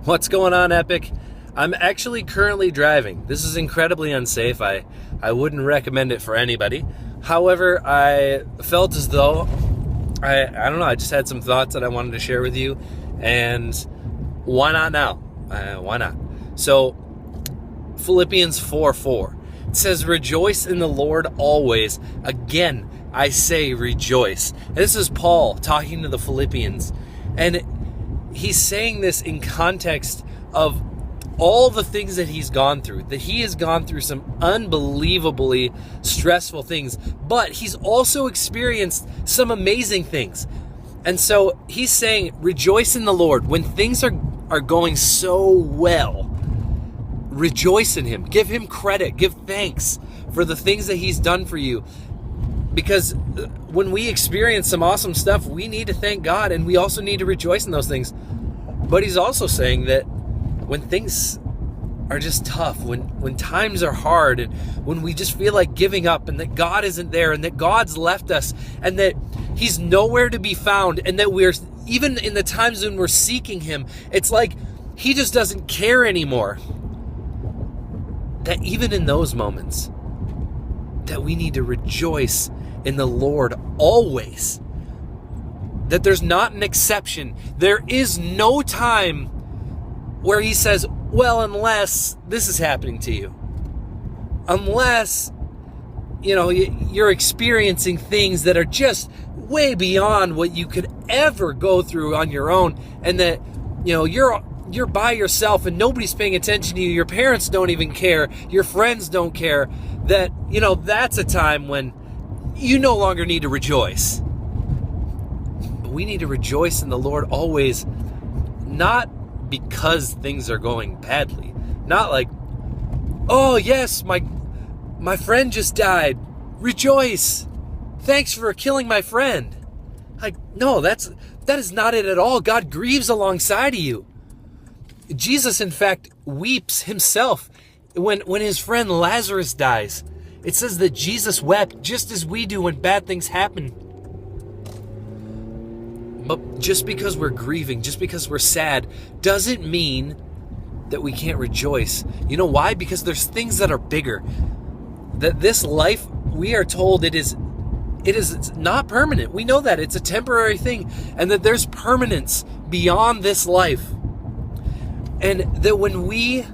What's going on, Epic? I'm actually currently driving. This is incredibly unsafe. I wouldn't recommend it for anybody. However, I felt as though, I don't know, I just had some thoughts that I wanted to share with you, and why not now? Why not? So, Philippians 4:4. It says, rejoice in the Lord always. Again, I say rejoice. And this is Paul talking to the Philippians. And he's saying this in context of all the things that he's gone through, that he has gone through some unbelievably stressful things, but he's also experienced some amazing things. And so he's saying, rejoice in the Lord. When things are going so well, rejoice in him. Give him credit. Give thanks for the things that he's done for you. Because when we experience some awesome stuff, we need to thank God, and we also need to rejoice in those things. But he's also saying that when things are just tough, when times are hard, and when we just feel like giving up, and that God isn't there, and that God's left us, and that he's nowhere to be found, and that we're, even in the times when we're seeking him, it's like he just doesn't care anymore. That even in those moments, that we need to rejoice in the Lord always. That there's not an exception. There is no time where he says, well, unless this is happening to you. Unless, you're experiencing things that are just way beyond what you could ever go through on your own. And that, you're by yourself and nobody's paying attention to you. Your parents don't even care. Your friends don't care. That, that's a time when you no longer need to rejoice. But we need to rejoice in the Lord always, not because things are going badly. Not like, oh yes, my friend just died. Rejoice. Thanks for killing my friend. Like, no, that is not it at all. God grieves alongside of you. Jesus, in fact, weeps himself when his friend Lazarus dies. It says that Jesus wept just as we do when bad things happen. But just because we're grieving, just because we're sad, doesn't mean that we can't rejoice. You know why? Because there's things that are bigger. That this life, we are told it's not permanent. We know that it's a temporary thing, and that there's permanence beyond this life. And that when we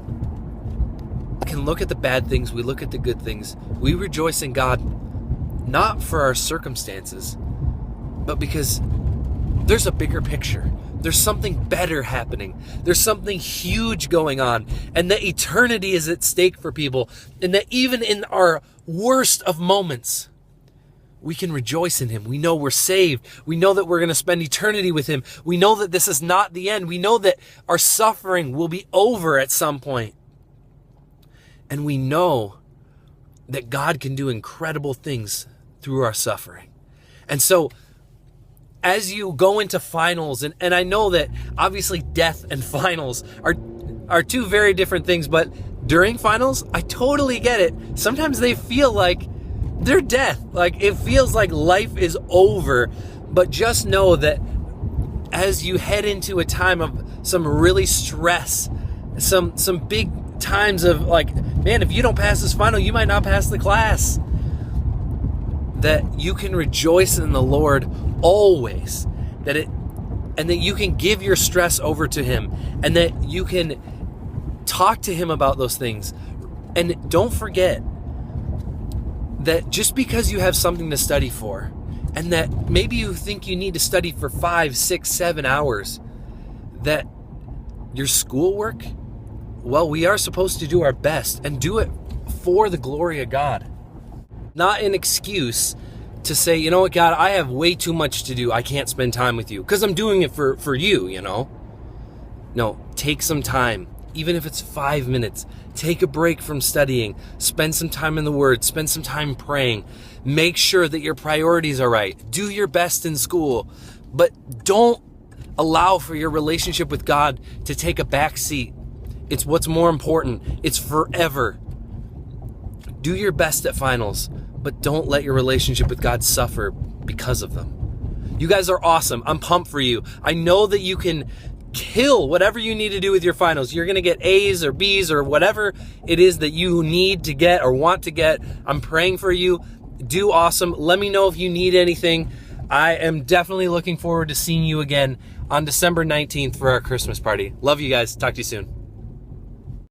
can look at the bad things, we look at the good things, we rejoice in God, not for our circumstances, but because there's a bigger picture. There's something better happening. There's something huge going on, and that eternity is at stake for people, and that even in our worst of moments, we can rejoice in him. We know we're saved. We know that we're going to spend eternity with him. We know that this is not the end. We know that our suffering will be over at some point. And we know that God can do incredible things through our suffering. And so, as you go into finals, and I know that obviously death and finals are two very different things, but during finals, I totally get it. Sometimes they feel like they're death. Like, it feels like life is over. But just know that as you head into a time of some really stress, some big times of like, man, if you don't pass this final, you might not pass the class. That you can rejoice in the Lord always. And that you can give your stress over to him. And that you can talk to him about those things. And don't forget that just because you have something to study for, and that maybe you think you need to study for 5, 6, 7 hours, that your schoolwork, well, we are supposed to do our best and do it for the glory of God. Not an excuse to say, you know what, God, I have way too much to do. I can't spend time with you because I'm doing it for you, No, take some time. Even if it's 5 minutes, take a break from studying, spend some time in the Word, spend some time praying, make sure that your priorities are right, do your best in school, but don't allow for your relationship with God to take a back seat. It's what's more important. It's forever. Do your best at finals, but don't let your relationship with God suffer because of them. You guys are awesome. I'm pumped for you. I know that you can kill whatever you need to do with your finals. You're going to get A's or B's or whatever it is that you need to get or want to get. I'm praying for you. Do awesome. Let me know if you need anything. I am definitely looking forward to seeing you again on December 19th for our Christmas party. Love you guys. Talk to you soon.